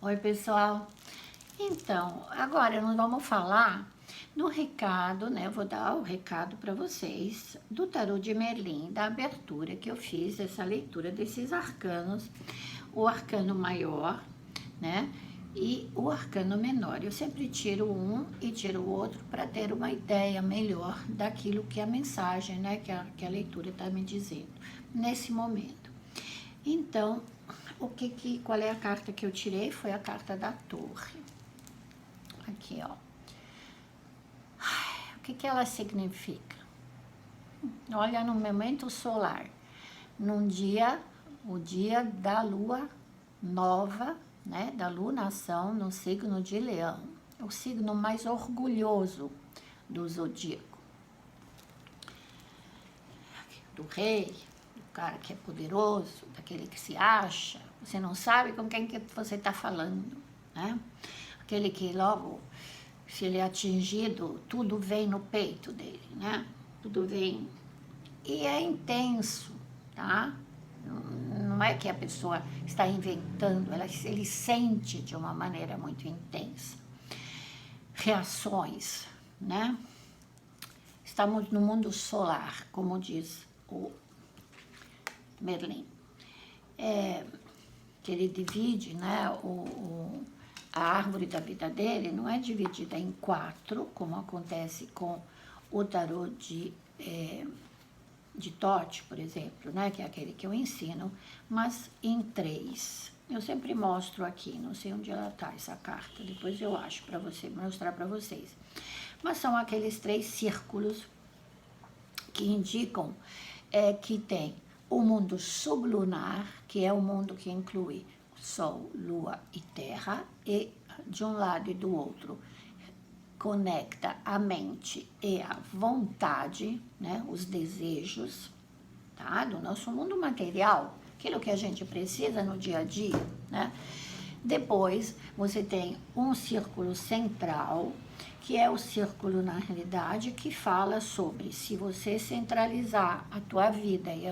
Oi, pessoal. Então, agora nós vamos falar no recado, né? Eu vou dar o recado para vocês do tarô de Merlin, da abertura que eu fiz, essa leitura desses arcanos, o arcano maior, né? E o arcano menor. Eu sempre tiro um e tiro o outro para ter uma ideia melhor daquilo que a mensagem, né? Que a leitura está me dizendo nesse momento. Então, qual é a carta que eu tirei? Foi a carta da Torre. Aqui, ó. O que ela significa? Olha, no momento solar, num dia, o dia da lua nova, né? Da lunação no signo de Leão. O signo mais orgulhoso do zodíaco. Do rei, do cara que é poderoso, daquele que se acha. Você não sabe com quem que você está falando, né? Aquele que logo, se ele é atingido, tudo vem no peito dele, né? Tudo vem. E é intenso, tá? Não é que a pessoa está inventando, ele sente de uma maneira muito intensa. Reações, né? Estamos no mundo solar, como diz o Merlin. Que ele divide, né, a árvore da vida dele não é dividida em 4, como acontece com o tarô de Thoth, por exemplo, né, que é aquele que eu ensino, mas em 3. Eu sempre mostro aqui, não sei onde ela tá, essa carta, depois eu acho para mostrar para vocês. Mas são aqueles 3 círculos que indicam que tem o mundo sublunar, que é o mundo que inclui Sol, Lua e Terra, e de um lado e do outro conecta a mente e a vontade, né, os desejos, tá, do nosso mundo material, aquilo que a gente precisa no dia a dia, né. Depois você tem um círculo central, que é o círculo, na realidade, que fala sobre se você centralizar a tua vida e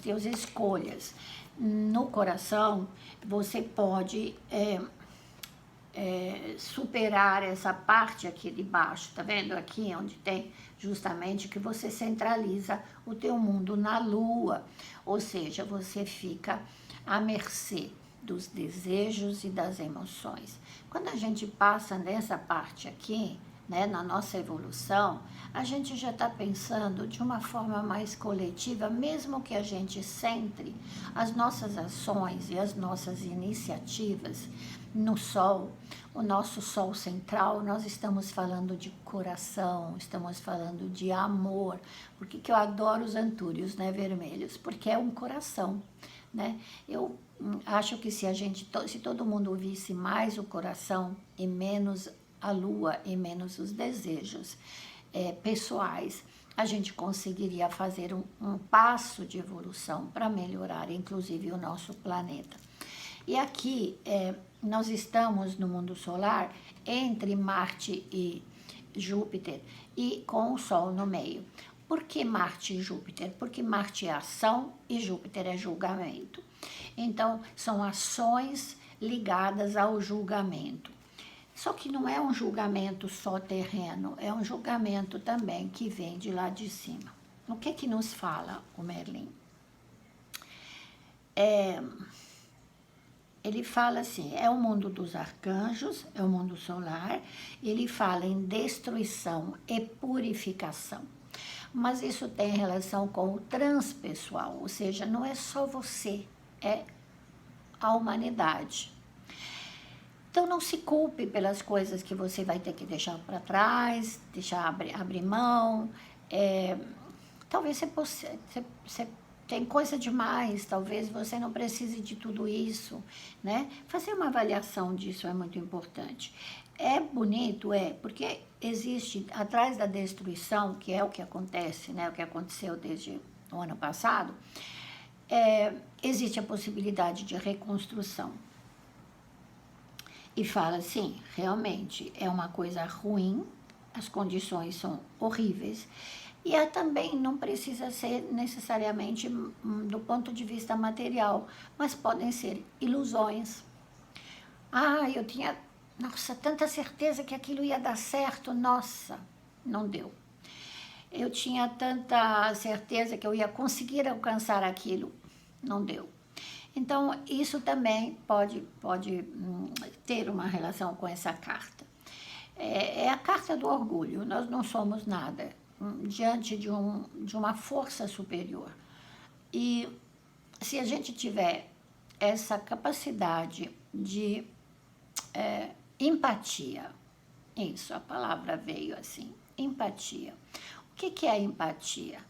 teus escolhas no coração, você pode superar essa parte aqui de baixo, tá vendo? Aqui onde tem justamente que você centraliza o teu mundo na lua, ou seja, você fica à mercê dos desejos e das emoções. Quando a gente passa nessa parte aqui, né, na nossa evolução, a gente já está pensando de uma forma mais coletiva, mesmo que a gente centre as nossas ações e as nossas iniciativas no Sol, o nosso Sol central, nós estamos falando de coração, estamos falando de amor. Por que eu adoro os antúrios, né, vermelhos? Porque é um coração, né? Eu acho que se todo mundo ouvisse mais o coração e menos a lua e menos os desejos pessoais, a gente conseguiria fazer um passo de evolução para melhorar, inclusive, o nosso planeta. E aqui nós estamos no mundo solar entre Marte e Júpiter e com o Sol no meio. Por que Marte e Júpiter? Porque Marte é ação e Júpiter é julgamento. Então, são ações ligadas ao julgamento. Só que não é um julgamento só terreno, é um julgamento também que vem de lá de cima. O que nos fala o Merlin? Ele fala assim, é o mundo dos arcanjos, é o mundo solar, ele fala em destruição e purificação. Mas isso tem relação com o transpessoal, ou seja, não é só você, é a humanidade. Então não se culpe pelas coisas que você vai ter que deixar para trás, deixar abrir mão. Talvez você tem coisa demais, talvez você não precise de tudo isso, né? Fazer uma avaliação disso é muito importante. É bonito, porque existe, atrás da destruição, que é o que acontece, né? O que aconteceu desde o ano passado, existe a possibilidade de reconstrução. E fala assim, realmente é uma coisa ruim, as condições são horríveis, E também não precisa ser necessariamente do ponto de vista material, mas podem ser ilusões. Ah, eu tinha, nossa, tanta certeza que aquilo ia dar certo, nossa, não deu. Eu tinha tanta certeza que eu ia conseguir alcançar aquilo, não deu. Então, isso também pode ter uma relação com essa carta. É a carta do orgulho, nós não somos nada diante de uma força superior. E se a gente tiver essa capacidade de empatia, isso, a palavra veio assim, empatia. O que é empatia?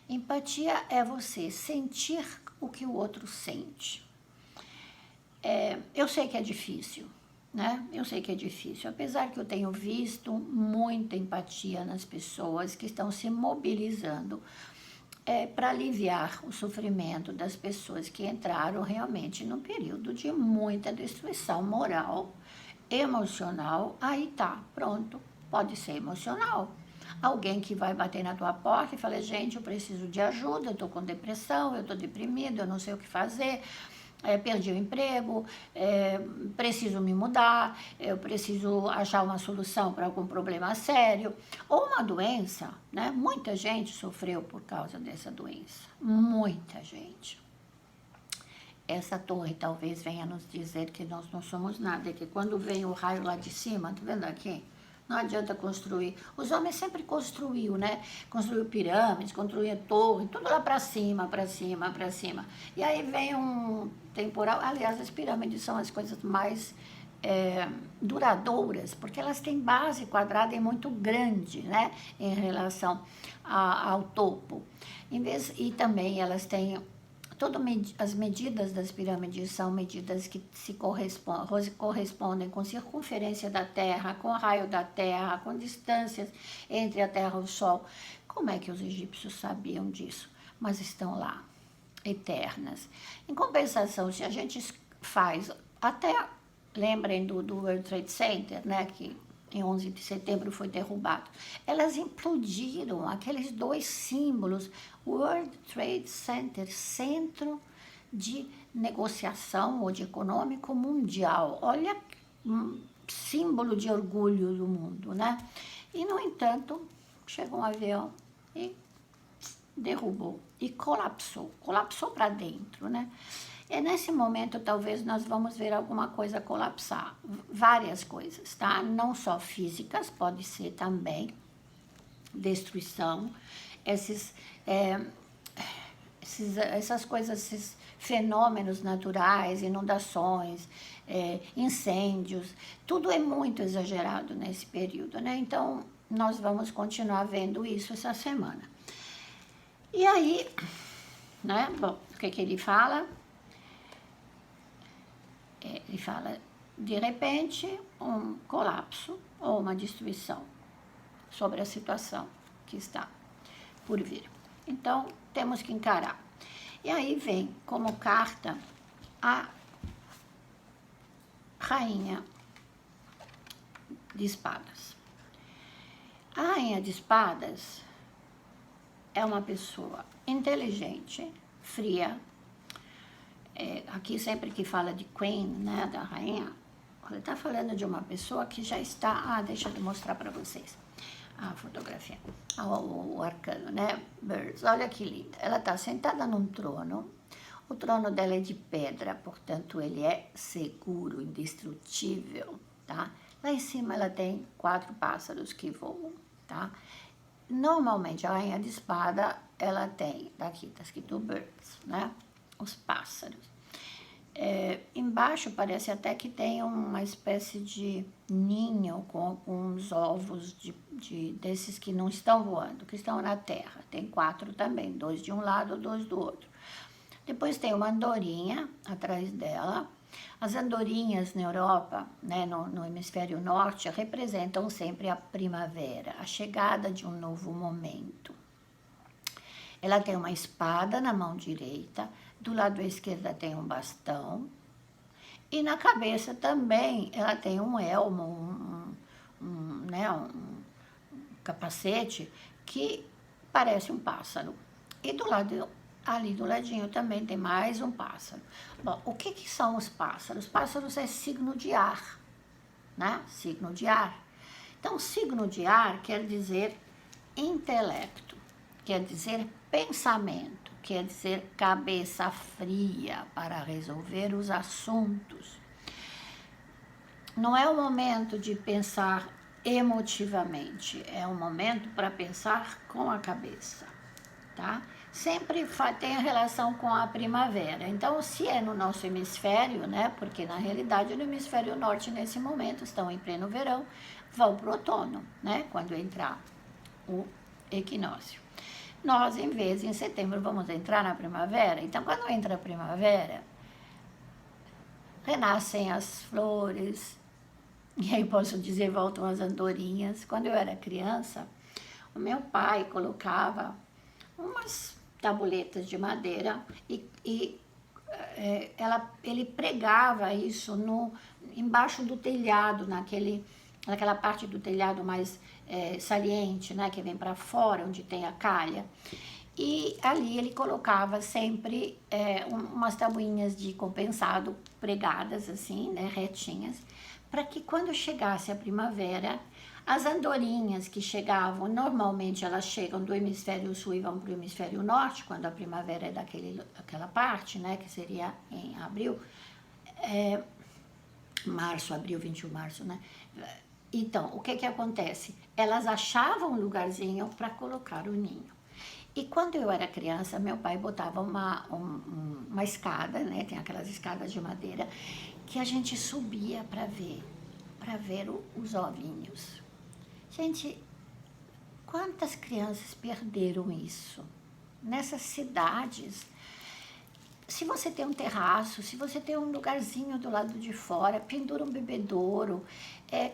Empatia é você sentir o que o outro sente. Eu sei que é difícil, né? Eu sei que é difícil, apesar que eu tenho visto muita empatia nas pessoas que estão se mobilizando para aliviar o sofrimento das pessoas que entraram realmente num período de muita destruição moral, emocional. Aí tá, pronto, pode ser emocional. Alguém que vai bater na tua porta e fala, gente, eu preciso de ajuda, eu tô com depressão, eu tô deprimido, eu não sei o que fazer, perdi o emprego, preciso me mudar, eu preciso achar uma solução para algum problema sério, ou uma doença, né? Muita gente sofreu por causa dessa doença, muita gente. Essa torre talvez venha nos dizer que nós não somos nada, que quando vem o raio lá de cima, tá vendo aqui? Não adianta construir. Os homens sempre construiu, né? Construiu pirâmides, construía torre, tudo lá para cima, para cima, para cima. E aí vem um temporal. Aliás, as pirâmides são as coisas mais duradouras, porque elas têm base quadrada e muito grande, né? Em relação ao topo. E também elas têm as medidas das pirâmides são medidas que se correspondem com circunferência da Terra, com raio da Terra, com distâncias entre a Terra e o Sol. Como é que os egípcios sabiam disso? Mas estão lá, eternas. Em compensação, se a gente faz, até lembrem do World Trade Center, né, que em 11 de setembro foi derrubado. Elas implodiram, aqueles dois símbolos, World Trade Center, centro de negociação ou de econômico mundial. Olha, símbolo de orgulho do mundo, né? E, no entanto, chegou um avião e derrubou e colapsou para dentro, né? E nesse momento, talvez, nós vamos ver alguma coisa colapsar. Várias coisas, tá? Não só físicas, pode ser também destruição. Essas coisas, esses fenômenos naturais, inundações, incêndios, tudo é muito exagerado nesse período, né? Então, nós vamos continuar vendo isso essa semana. E aí, né? Bom, o que ele fala? Ele fala, de repente, um colapso ou uma destruição sobre a situação que está por vir. Então, temos que encarar. E aí vem como carta a Rainha de Espadas. A Rainha de Espadas é uma pessoa inteligente, fria. Aqui sempre que fala de Queen, né, da rainha, ele está falando de uma pessoa que já está... deixa eu mostrar para vocês a fotografia, o arcano, né, Birds, olha que linda. Ela está sentada num trono, o trono dela é de pedra, portanto ele é seguro, indestrutível, tá? Lá em cima ela tem 4 pássaros que voam, tá? Normalmente a rainha de espada, ela tem, daqui está escrito Birds, né? Os pássaros. Embaixo parece até que tem uma espécie de ninho com alguns ovos desses que não estão voando, que estão na terra. Tem 4 também, 2 de um lado, 2 do outro. Depois tem uma andorinha atrás dela. As andorinhas na Europa, né, no hemisfério norte, representam sempre a primavera, a chegada de um novo momento. Ela tem uma espada na mão direita, do lado esquerdo tem um bastão, e na cabeça também ela tem um elmo, um capacete, que parece um pássaro. E do lado, ali do ladinho também tem mais um pássaro. Bom, o que que são os pássaros? Pássaros é signo de ar, né? Signo de ar. Então, signo de ar quer dizer intelecto, quer dizer pensamento, quer dizer cabeça fria para resolver os assuntos. Não é o momento de pensar emotivamente, é um momento para pensar com a cabeça, tá? Sempre tem relação com a primavera. Então, se é no nosso hemisfério, né? Porque na realidade no hemisfério norte nesse momento estão em pleno verão, vão para o outono, né? Quando entrar o equinócio. Nós, em vez em setembro, vamos entrar na primavera. Então, quando entra a primavera, renascem as flores, e aí posso dizer, voltam as andorinhas. Quando eu era criança, o meu pai colocava umas tabuletas de madeira ele pregava isso embaixo do telhado, naquela parte do telhado mais saliente, né, que vem para fora, onde tem a calha. E ali ele colocava sempre umas tabuinhas de compensado pregadas assim, né, retinhas, para que quando chegasse a primavera, as andorinhas que chegavam, normalmente elas chegam do hemisfério sul e vão para o hemisfério norte, quando a primavera é daquela parte, né, que seria em abril, março, abril, 21 de março, né? Então, o que que acontece? Elas achavam um lugarzinho para colocar o ninho. E quando eu era criança, meu pai botava uma escada, né? Tem aquelas escadas de madeira, que a gente subia para ver os ovinhos. Gente, quantas crianças perderam isso? Nessas cidades, se você tem um terraço, se você tem um lugarzinho do lado de fora, pendura um bebedouro,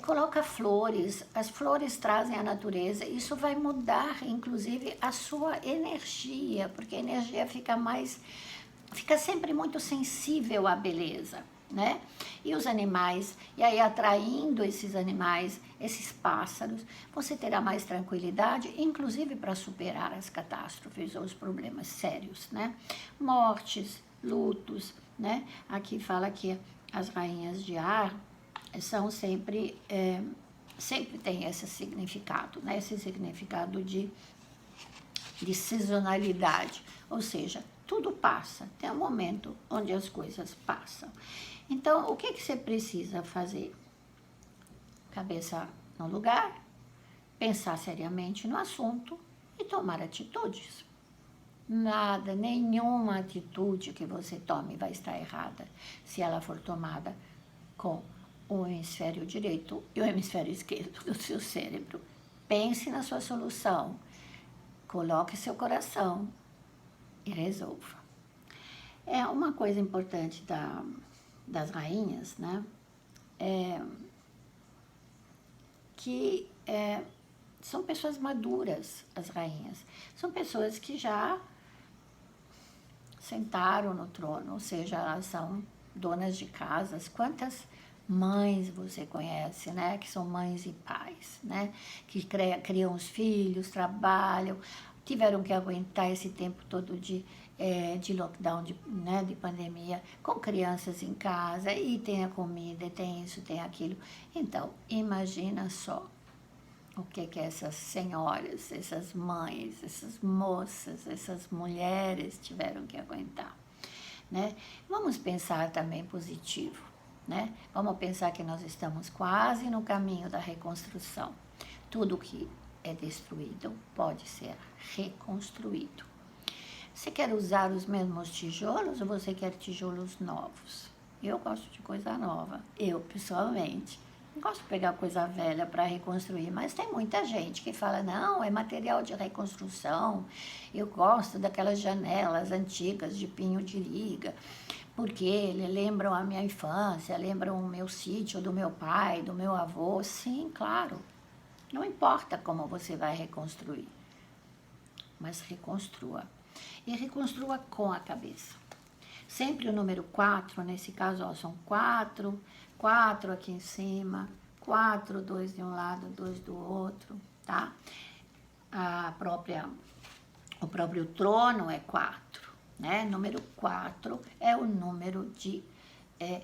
coloca flores, as flores trazem a natureza, isso vai mudar, inclusive, a sua energia, porque a energia fica sempre muito sensível à beleza, né? E os animais, e aí atraindo esses animais, esses pássaros, você terá mais tranquilidade, inclusive para superar as catástrofes ou os problemas sérios, né? Mortes, lutos, né? Aqui fala que as rainhas de ar são sempre tem esse significado, né? Esse significado de sazonalidade, ou seja, tudo passa, tem um momento onde as coisas passam. Então, o que você precisa fazer? Cabeça no lugar, pensar seriamente no assunto e tomar atitudes. Nada, nenhuma atitude que você tome vai estar errada se ela for tomada com o hemisfério direito e o hemisfério esquerdo do seu cérebro. Pense na sua solução, coloque seu coração e resolva. É uma coisa importante das rainhas, né? Que são pessoas maduras, as rainhas. São pessoas que já sentaram no trono, ou seja, elas são donas de casas. Quantas mães você conhece, né? Que são mães e pais, né? Que criam os filhos, trabalham, tiveram que aguentar esse tempo todo de lockdown, né, de pandemia, com crianças em casa, e tem a comida, e tem isso, tem aquilo. Então, imagina só o que essas senhoras, essas mães, essas moças, essas mulheres tiveram que aguentar, né? Vamos pensar também positivo, né? Vamos pensar que nós estamos quase no caminho da reconstrução. Tudo que é destruído pode ser reconstruído. Você quer usar os mesmos tijolos ou você quer tijolos novos? Eu gosto de coisa nova, eu pessoalmente. Não gosto de pegar coisa velha para reconstruir, mas tem muita gente que fala, não, é material de reconstrução, eu gosto daquelas janelas antigas de pinho de liga, porque lembram a minha infância, lembram o meu sítio do meu pai, do meu avô. Sim, claro, não importa como você vai reconstruir, mas reconstrua. E reconstrua com a cabeça. Sempre o número 4, nesse caso, ó, são 4 aqui em cima, 4, 2 de um lado, 2 do outro, tá? A própria O próprio trono é 4, né? Número 4 é o número de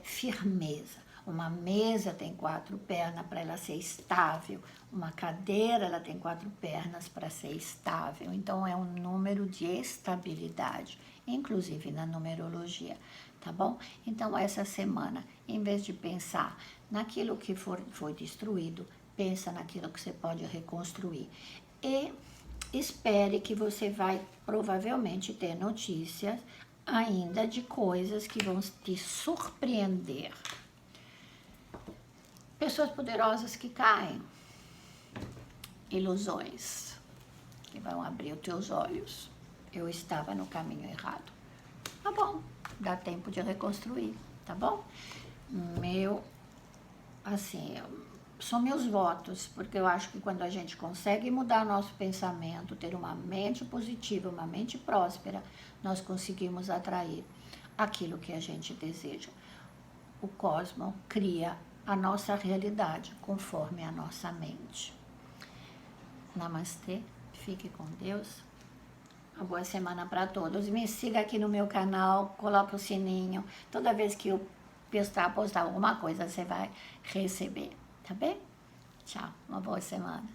firmeza. Uma mesa tem 4 pernas para ela ser estável. Uma cadeira ela tem 4 pernas para ser estável. Então é um número de estabilidade, inclusive na numerologia, tá bom? Então essa semana, em vez de pensar naquilo que foi destruído, pensa naquilo que você pode reconstruir. E espere que você vai provavelmente ter notícias ainda de coisas que vão te surpreender. Pessoas poderosas que caem, ilusões que vão abrir os teus olhos. Eu estava no caminho errado. Tá bom, dá tempo de reconstruir, tá bom? São meus votos, porque eu acho que quando a gente consegue mudar nosso pensamento, ter uma mente positiva, uma mente próspera, nós conseguimos atrair aquilo que a gente deseja. O cosmos cria a nossa realidade conforme a nossa mente. Namastê, fique com Deus. Uma boa semana para todos. Me siga aqui no meu canal, coloque o sininho. Toda vez que eu postar alguma coisa, você vai receber, tá bem? Tchau, uma boa semana.